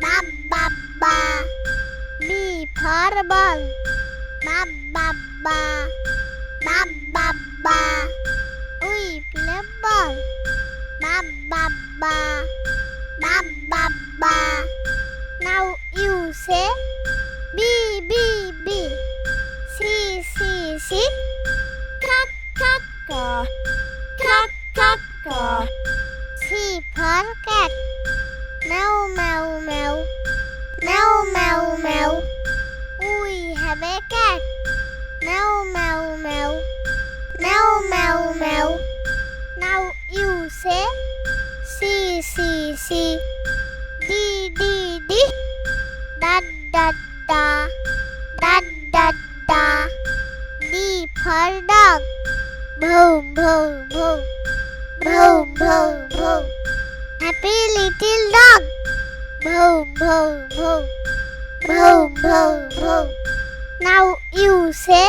ba ba ba. B for ball, ba ba ba, ba ba ba. We play ball, ba ba ba, ba ba ba. Now you say B B B, C C C. Kak kak ka, kak kak ka. C for cat, meow meow meow, meow meow meow. We have a cat, meow meow meow, meow meow meow. Now you say C C C, D D D, da da da, da da da. D for dog, boom boom boom, boom boom boom. Happy little dog, boom boom boom, boom boom boom. Now you say